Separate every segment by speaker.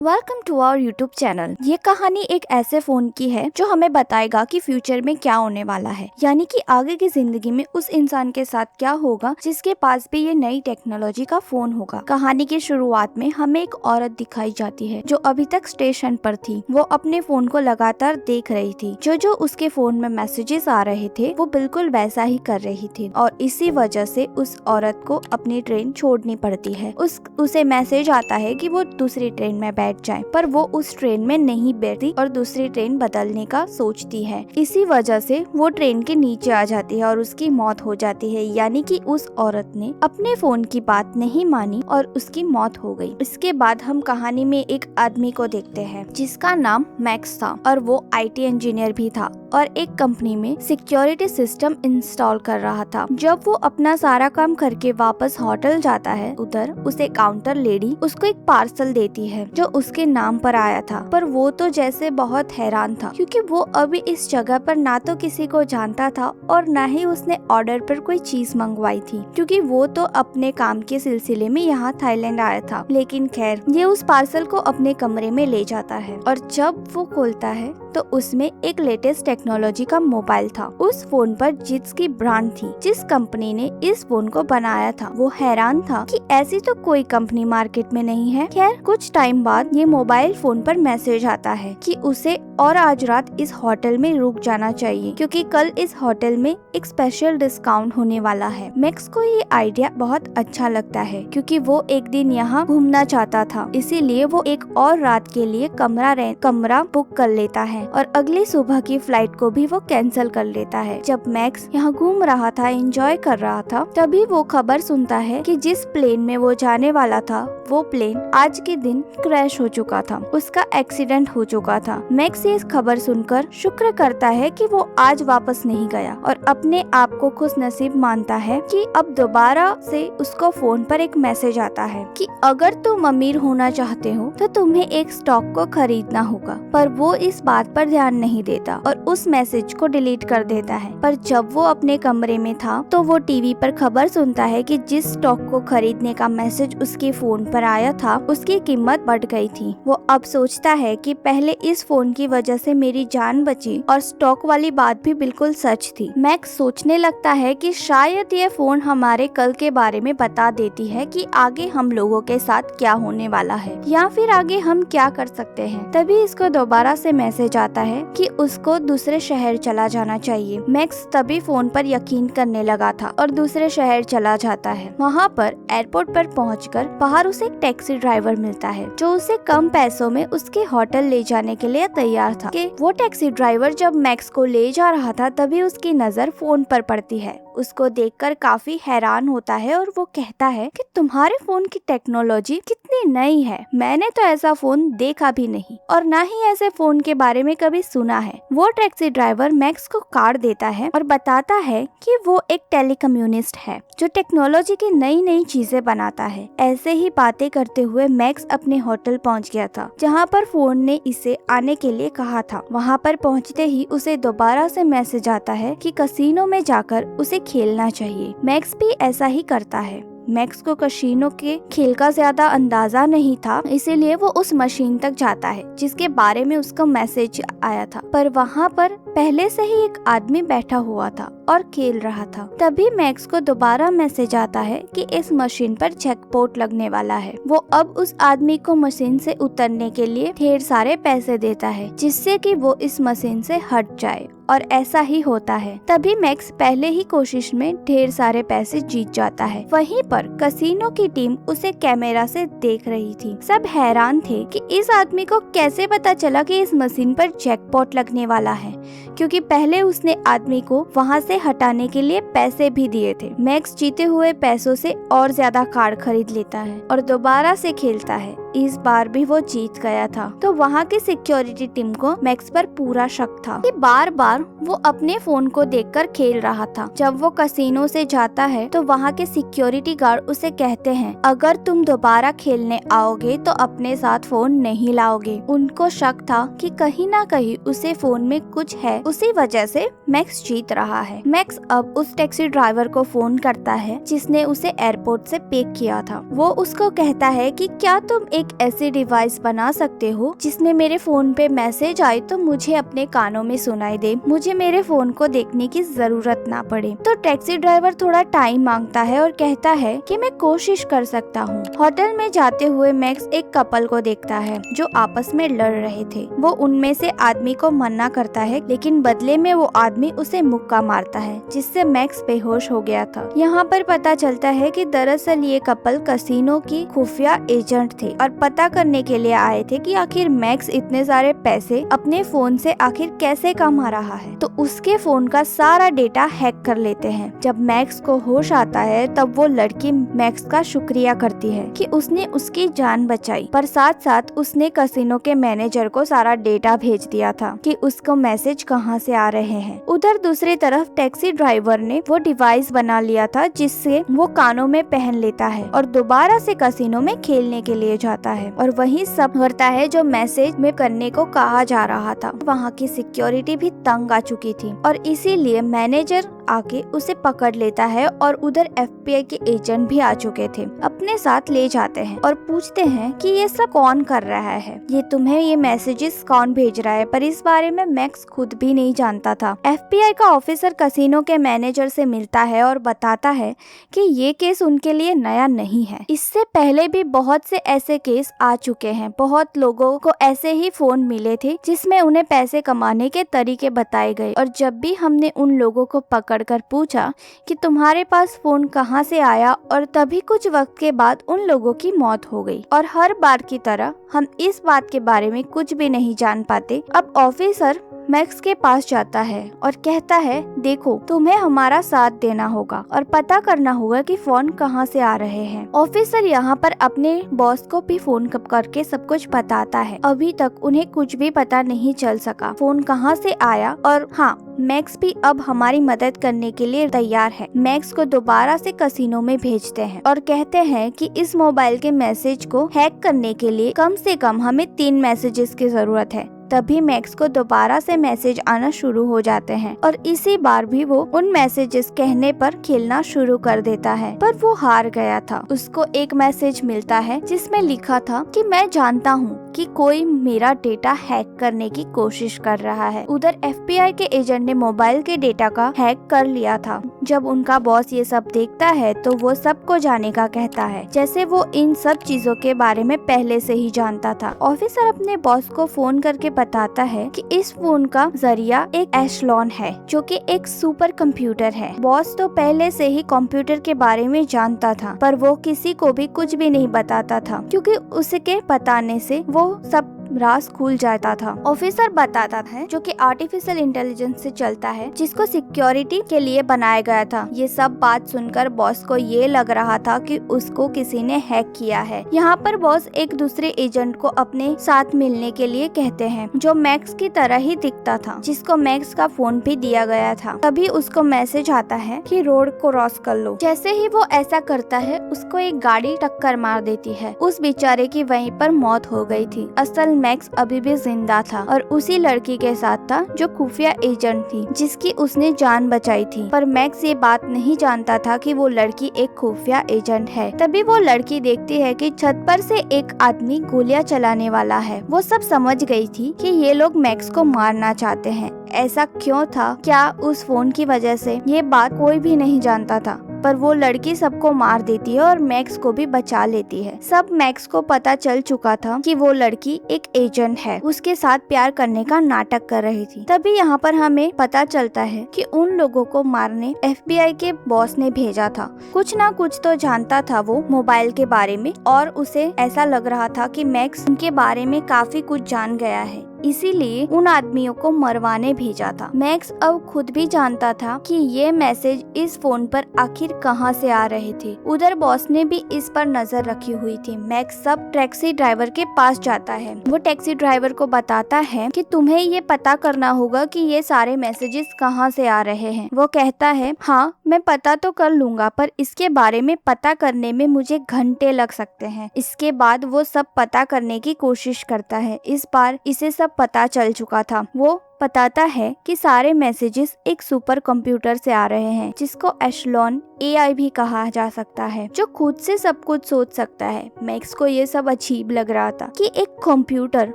Speaker 1: Welcome to our YouTube channel. ये कहानी एक ऐसे फोन की है जो हमें बताएगा कि फ्यूचर में क्या होने वाला है, यानी कि आगे की जिंदगी में उस इंसान के साथ क्या होगा जिसके पास भी ये नई टेक्नोलॉजी का फोन होगा। कहानी की शुरुआत में हमें एक औरत दिखाई जाती है जो अभी तक स्टेशन पर थी। वो अपने फोन को लगातार देख रही थी। जो उसके फोन में मैसेजेस आ रहे थे वो बिल्कुल वैसा ही कर रही थी और इसी वजह से उस औरत को अपनी ट्रेन छोड़नी पड़ती है। उसे मैसेज आता है कि वो दूसरी ट्रेन में बैठ जाए, पर वो उस ट्रेन में नहीं बैठती और दूसरी ट्रेन बदलने का सोचती है। इसी वजह से वो ट्रेन के नीचे आ जाती है और उसकी मौत हो जाती है, यानी कि उस औरत ने अपने फोन की बात नहीं मानी और उसकी मौत हो गई। इसके बाद हम कहानी में एक आदमी को देखते हैं जिसका नाम मैक्स था और वो आईटी इंजीनियर भी था और एक कंपनी में सिक्योरिटी सिस्टम इंस्टॉल कर रहा था। जब वो अपना सारा काम करके वापस होटल जाता है, उधर उसे काउंटर लेडी उसको एक पार्सल देती है जो उसके नाम पर आया था। पर वो तो जैसे बहुत हैरान था क्योंकि वो अभी इस जगह पर ना तो किसी को जानता था और ना ही उसने ऑर्डर पर कोई चीज मंगवाई थी, क्योंकि वो तो अपने काम के सिलसिले में यहाँ थाईलैंड आया था। लेकिन खैर, ये उस पार्सल को अपने कमरे में ले जाता है और जब वो खोलता है तो उसमें एक लेटेस्ट टेक्नोलॉजी का मोबाइल था। उस फोन पर जिसकी ब्रांड थी, जिस कंपनी ने इस फोन को बनाया था, वो हैरान था कि ऐसी तो कोई कंपनी मार्केट में नहीं है। खैर, कुछ टाइम बाद ये मोबाइल फोन पर मैसेज आता है कि उसे और आज रात इस होटल में रुक जाना चाहिए क्योंकि कल इस होटल में एक स्पेशल डिस्काउंट होने वाला है। मैक्स को ये आइडिया बहुत अच्छा लगता है क्योंकि वो एक दिन यहाँ घूमना चाहता था, इसीलिए वो एक और रात के लिए कमरा बुक कर लेता है और अगली सुबह की फ्लाइट को भी वो कैंसिल कर लेता है। जब मैक्स यहाँ घूम रहा था, एंजॉय कर रहा था, तभी वो खबर सुनता है कि जिस प्लेन में वो जाने वाला था वो प्लेन आज के दिन क्रैश हो चुका था, उसका एक्सीडेंट हो चुका था। मैक्स ये खबर सुनकर शुक्र करता है कि वो आज वापस नहीं गया और अपने आप को खुशनसीब मानता है कि अब दोबारा से उसको फोन पर एक मैसेज आता है कि अगर तुम अमीर होना चाहते हो तो तुम्हें एक स्टॉक को खरीदना होगा। पर वो इस बात पर ध्यान नहीं देता और उस मैसेज को डिलीट कर देता है। पर जब वो अपने कमरे में था तो वो टीवी पर खबर सुनता है कि जिस स्टॉक को खरीदने का मैसेज उसके फोन पर आया था उसकी कीमत बढ़ गई थी। वो अब सोचता है कि पहले इस फोन की वजह से मेरी जान बची और स्टॉक वाली बात भी बिल्कुल सच थी। मैक्स सोचने लगता है कि शायद ये फोन हमारे कल के बारे में बता देती है कि आगे हम लोगों के साथ क्या होने वाला है या फिर आगे हम क्या कर सकते हैं। तभी इसको दोबारा से मैसेज आता है कि उसको दूसरे शहर चला जाना चाहिए। मैक्स तभी फोन पर यकीन करने लगा था और दूसरे शहर चला जाता है। वहाँ पर एयरपोर्ट पर पहुंचकर बाहर उसे एक टैक्सी ड्राइवर मिलता है जो उसे कम पैसों में उसके होटल ले जाने के लिए तैयार था। कि वो टैक्सी ड्राइवर जब मैक्स को ले जा रहा था तभी उसकी नजर फोन पर पड़ती है। उसको देखकर काफी हैरान होता है और वो कहता है कि तुम्हारे फोन की टेक्नोलॉजी कितनी नई है, मैंने तो ऐसा फोन देखा भी नहीं और ना ही ऐसे फोन के बारे में कभी सुना है। वो टैक्सी ड्राइवर मैक्स को कार्ड देता है और बताता है कि वो एक टेलीकम्युनिस्ट है जो टेक्नोलॉजी की नई नई चीजें बनाता है। ऐसे ही बातें करते हुए मैक्स अपने होटल पहुंच गया था जहां पर फोन ने इसे आने के लिए कहा था। वहां पर पहुंचते ही उसे दोबारा से मैसेज आता है कि कसिनो में जाकर उसे खेलना चाहिए। मैक्स भी ऐसा ही करता है। मैक्स को कसिनो के खेल का ज्यादा अंदाजा नहीं था, इसीलिए वो उस मशीन तक जाता है जिसके बारे में उसका मैसेज आया था। पर वहाँ पर पहले से ही एक आदमी बैठा हुआ था और खेल रहा था। तभी मैक्स को दोबारा मैसेज आता है कि इस मशीन पर जैकपॉट लगने वाला है। वो अब उस आदमी को मशीन से उतरने के लिए ढेर सारे पैसे देता है जिससे कि वो इस मशीन से हट जाए और ऐसा ही होता है। तभी मैक्स पहले ही कोशिश में ढेर सारे पैसे जीत जाता है। वहीं पर कसिनो की टीम उसे कैमरा से देख रही थी। सब हैरान थे कि इस आदमी को कैसे पता चला कि इस मशीन पर जैकपॉट लगने वाला है, क्योंकि पहले उसने आदमी को वहां से हटाने के लिए पैसे भी दिए थे। मैक्स जीते हुए पैसों से और ज्यादा कार्ड खरीद लेता है और दोबारा से खेलता है। इस बार भी वो जीत गया था। तो वहाँ की सिक्योरिटी टीम को मैक्स पर पूरा शक था कि बार बार वो अपने फोन को देखकर खेल रहा था। जब वो कसिनो से जाता है तो वहाँ के सिक्योरिटी गार्ड उसे कहते हैं अगर तुम दोबारा खेलने आओगे तो अपने साथ फोन नहीं लाओगे। उनको शक था कि कहीं ना कहीं उसे फोन में कुछ है, उसी वजह से मैक्स जीत रहा है। मैक्स अब उस टैक्सी ड्राइवर को फोन करता है जिसने उसे एयरपोर्ट से पिक किया था। वो उसको कहता है कि क्या तुम एक ऐसी डिवाइस बना सकते हो जिसमें मेरे फोन पे मैसेज आए तो मुझे अपने कानों में सुनाई दे, मुझे मेरे फोन को देखने की जरूरत ना पड़े। तो टैक्सी ड्राइवर थोड़ा टाइम मांगता है और कहता है कि मैं कोशिश कर सकता हूँ। होटल में जाते हुए मैक्स एक कपल को देखता है जो आपस में लड़ रहे थे। वो उनमें से आदमी को मना करता है, लेकिन बदले में वो आदमी उसे मुक्का मारता है, जिससे मैक्स बेहोश हो गया था। यहाँ पर पता चलता है कि दरअसल ये कपल कसिनो की खुफिया एजेंट थे और पता करने के लिए आए थे कि आखिर मैक्स इतने सारे पैसे अपने फोन से आखिर कैसे कमा रहा है। तो उसके फोन का सारा डेटा हैक कर लेते हैं। जब मैक्स को होश आता है तब वो लड़की मैक्स का शुक्रिया करती है कि उसने उसकी जान बचाई, पर साथ साथ उसने कसिनो के मैनेजर को सारा डेटा भेज दिया था कि उसको मैसेज कहां से आ रहे हैं। उधर दूसरी तरफ टैक्सी ड्राइवर ने वो डिवाइस बना लिया था जिससे वो कानों में पहन लेता है और दोबारा से कसिनो में खेलने के लिए जाता है और वही सब करता है जो मैसेज में करने को कहा जा रहा था। वहाँ की सिक्योरिटी भी तंग आ चुकी थी और इसीलिए मैनेजर आके उसे पकड़ लेता है और उधर FBI के एजेंट भी आ चुके थे। अपने साथ ले जाते हैं और पूछते हैं कि ये सब कौन कर रहा है, ये तुम्हें ये मैसेजेस कौन भेज रहा है। पर इस बारे में मैक्स खुद भी नहीं जानता था। FBI का ऑफिसर कसिनो के मैनेजर से मिलता है और बताता है कि ये केस उनके लिए नया नहीं है। इससे पहले भी बहुत से ऐसे केस आ चुके हैं। बहुत लोगों को ऐसे ही फोन मिले थे जिसमें उन्हें पैसे कमाने के तरीके बताए गए और जब भी हमने उन लोगों को पकड़कर पूछा कि तुम्हारे पास फोन कहां से आया, और तभी कुछ वक्त के बाद उन लोगों की मौत हो गई। और हर बार की तरह हम इस बात के बारे में कुछ भी नहीं जान पाते। अब ऑफिसर मैक्स के पास जाता है और कहता है, देखो तुम्हें हमारा साथ देना होगा और पता करना होगा कि फोन कहां से आ रहे हैं। ऑफिसर यहाँ पर अपने बॉस को भी फोन करके सब कुछ बताता है। अभी तक उन्हें कुछ भी पता नहीं चल सका फोन कहां से आया। और हाँ, मैक्स भी अब हमारी मदद करने के लिए तैयार है। मैक्स को दोबारा से कसिनो में भेजते हैं और कहते हैं कि इस मोबाइल के मैसेज को हैक करने के लिए कम से कम हमें 3 मैसेजेस की जरूरत है। तभी मैक्स को दोबारा से मैसेज आना शुरू हो जाते हैं और इसी बार भी वो उन मैसेजेस कहने पर खेलना शुरू कर देता है, पर वो हार गया था। उसको एक मैसेज मिलता है जिसमें लिखा था कि मैं जानता हूँ कि कोई मेरा डेटा हैक करने की कोशिश कर रहा है। उधर FBI के एजेंट ने मोबाइल के डेटा का हैक कर लिया था। जब उनका बॉस ये सब देखता है तो वो सबको जाने का कहता है, जैसे वो इन सब चीजों के बारे में पहले से ही जानता था। ऑफिसर अपने बॉस को फोन करके बताता है कि इस फोन का जरिया एक एशलॉन है जो कि एक सुपर कंप्यूटर है। बॉस तो पहले से ही कंप्यूटर के बारे में जानता था, पर वो किसी को भी कुछ भी नहीं बताता था क्योंकि उसके बताने से वो सब राज खुल जाता था। ऑफिसर बताता है जो कि आर्टिफिशियल इंटेलिजेंस से चलता है, जिसको सिक्योरिटी के लिए बनाया गया था। ये सब बात सुनकर बॉस को ये लग रहा था कि उसको किसी ने हैक किया है। यहाँ पर बॉस एक दूसरे एजेंट को अपने साथ मिलने के लिए कहते हैं जो मैक्स की तरह ही दिखता था, जिसको मैक्स का फोन भी दिया गया था। तभी उसको मैसेज आता है कि रोड क्रॉस कर लो। जैसे ही वो ऐसा करता है उसको एक गाड़ी टक्कर मार देती है। उस बेचारे की वहीं पर मौत हो गई थी। असल मैक्स अभी भी जिंदा था और उसी लड़की के साथ था जो खुफिया एजेंट थी जिसकी उसने जान बचाई थी। पर मैक्स ये बात नहीं जानता था कि वो लड़की एक खुफिया एजेंट है। तभी वो लड़की देखती है कि छत पर से एक आदमी गोलियां चलाने वाला है। वो सब समझ गई थी कि ये लोग मैक्स को मारना चाहते हैं। ऐसा क्यों था, क्या उस फोन की वजह से, ये बात कोई भी नहीं जानता था। पर वो लड़की सबको मार देती है और मैक्स को भी बचा लेती है। सब मैक्स को पता चल चुका था कि वो लड़की एक एजेंट है, उसके साथ प्यार करने का नाटक कर रही थी। तभी यहाँ पर हमें पता चलता है कि उन लोगों को मारने FBI के बॉस ने भेजा था। कुछ ना कुछ तो जानता था वो मोबाइल के बारे में और उसे ऐसा लग रहा था कि मैक्स उनके बारे में काफी कुछ जान गया है, इसीलिए उन आदमियों को मरवाने भेजा था। मैक्स अब खुद भी जानता था कि ये मैसेज इस फोन पर आखिर कहां से आ रहे थे। उधर बॉस ने भी इस पर नजर रखी हुई थी। मैक्स सब टैक्सी ड्राइवर के पास जाता है। वो टैक्सी ड्राइवर को बताता है कि तुम्हें ये पता करना होगा कि ये सारे मैसेजेस कहां से आ रहे हैं। वो कहता है, हाँ मैं पता तो कर लूंगा, पर इसके बारे में पता करने में मुझे घंटे लग सकते हैं। इसके बाद वो सब पता करने की कोशिश करता है। इस बार इसे सब पता चल चुका था। वो बताता है कि सारे मैसेजेस एक सुपर कंप्यूटर से आ रहे हैं, जिसको एशलॉन AI भी कहा जा सकता है, जो खुद से सब कुछ सोच सकता है। मैक्स को ये सब अजीब लग रहा था कि एक कंप्यूटर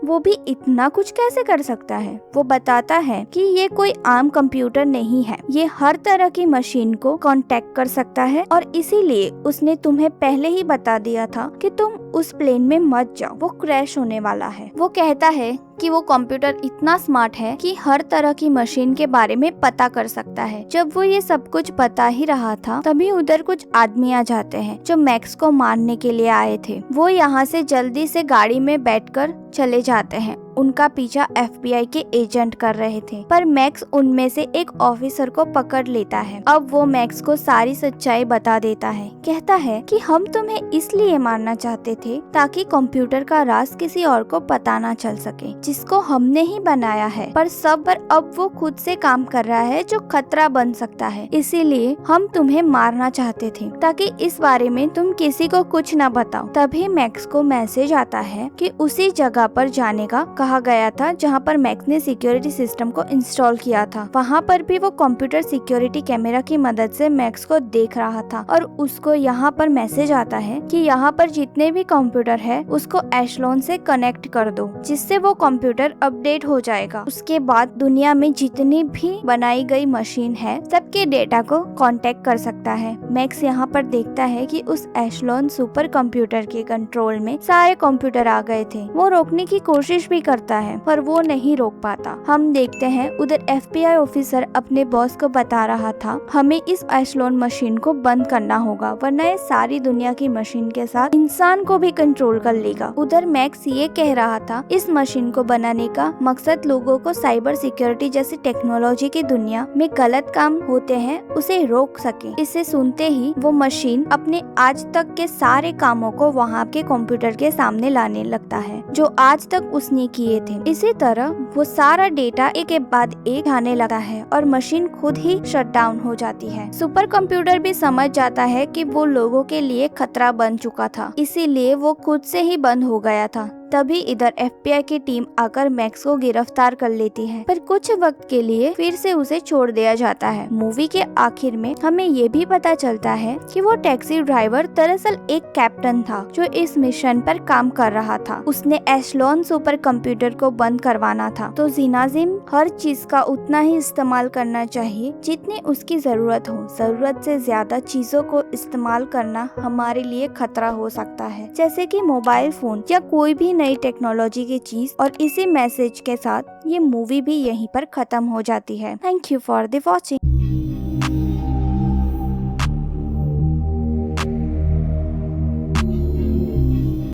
Speaker 1: वो भी इतना कुछ कैसे कर सकता है। वो बताता है कि ये कोई आम कंप्यूटर नहीं है, ये हर तरह की मशीन को कांटेक्ट कर सकता है और इसीलिए उसने तुम्हें पहले ही बता दिया था कि तुम उस प्लेन में मत जाओ, वो क्रैश होने वाला है। वो कहता है कि वो कंप्यूटर इतना स्मार्ट है कि हर तरह की मशीन के बारे में पता कर सकता है। जब वो ये सब कुछ बता ही रहा था, तभी उधर कुछ आदमी आ जाते हैं जो मैक्स को मारने के लिए आए थे। वो यहाँ से जल्दी से गाड़ी में बैठकर चले जाते हैं। उनका पीछा FBI के एजेंट कर रहे थे, पर मैक्स उनमें से एक ऑफिसर को पकड़ लेता है। अब वो मैक्स को सारी सच्चाई बता देता है। कहता है कि हम तुम्हें इसलिए मारना चाहते थे ताकि कंप्यूटर का राज किसी और को पता ना चल सके, जिसको हमने ही बनाया है। पर अब वो खुद से काम कर रहा है जो खतरा बन सकता है, इसीलिए हम तुम्हें मारना चाहते थे ताकि इस बारे में तुम किसी को कुछ ना बताओ। तभी मैक्स को मैसेज आता है कि उसी जगह पर जाने का कहा गया था जहां पर मैक्स ने सिक्योरिटी सिस्टम को इंस्टॉल किया था। वहां पर भी वो कंप्यूटर सिक्योरिटी कैमरा की मदद से मैक्स को देख रहा था और उसको यहाँ पर मैसेज आता है कि यहाँ पर जितने भी कंप्यूटर है उसको एशलॉन से कनेक्ट कर दो, जिससे वो कंप्यूटर अपडेट हो जाएगा। उसके बाद दुनिया में जितनी भी बनाई गई मशीन है सबके डेटा को कांटेक्ट कर सकता है। मैक्स यहाँ पर देखता है कि उस एशलॉन सुपर कंप्यूटर के कंट्रोल में सारे कंप्यूटर आ गए थे। वो रोकने की कोशिश भी करता है पर वो नहीं रोक पाता। हम देखते हैं उधर FBI ऑफिसर अपने बॉस को बता रहा था हमें इस एशलॉन मशीन को बंद करना होगा, वरना ये सारी दुनिया की मशीन के साथ इंसान को भी कंट्रोल कर लेगा। उधर मैक्स ये कह रहा था इस मशीन को बनाने का मकसद लोगों को साइबर सिक्योरिटी जैसी टेक्नोलॉजी की दुनिया में गलत काम होते हैं उसे रोक सके। इसे सुनते ही वो मशीन अपने आज तक के सारे कामों को वहाँ के कंप्यूटर के सामने लाने लगता है जो आज तक उसने किए थे। इसी तरह वो सारा डेटा एक के बाद एक आने लगा है और मशीन खुद ही शट डाउन हो जाती है। सुपर कंप्यूटर भी समझ जाता है कि वो लोगों के लिए खतरा बन चुका था, इसीलिए वो खुद से ही बंद हो गया था। तभी इधर FBI की टीम आकर मैक्स को गिरफ्तार कर लेती है, पर कुछ वक्त के लिए फिर से उसे छोड़ दिया जाता है। मूवी के आखिर में हमें ये भी पता चलता है कि वो टैक्सी ड्राइवर दरअसल एक कैप्टन था जो इस मिशन पर काम कर रहा था। उसने एशलॉन सुपर कंप्यूटर को बंद करवाना था। तो जिनाजिम हर चीज का उतना ही इस्तेमाल करना चाहिए जितनी उसकी जरूरत हो। जरूरत से ज्यादा चीजों को इस्तेमाल करना हमारे लिए खतरा हो सकता है, जैसे कि मोबाइल फोन या कोई भी नई टेक्नोलॉजी की चीज। और इसी मैसेज के साथ ये मूवी भी यहीं पर खत्म हो जाती है। Thank you for the watching.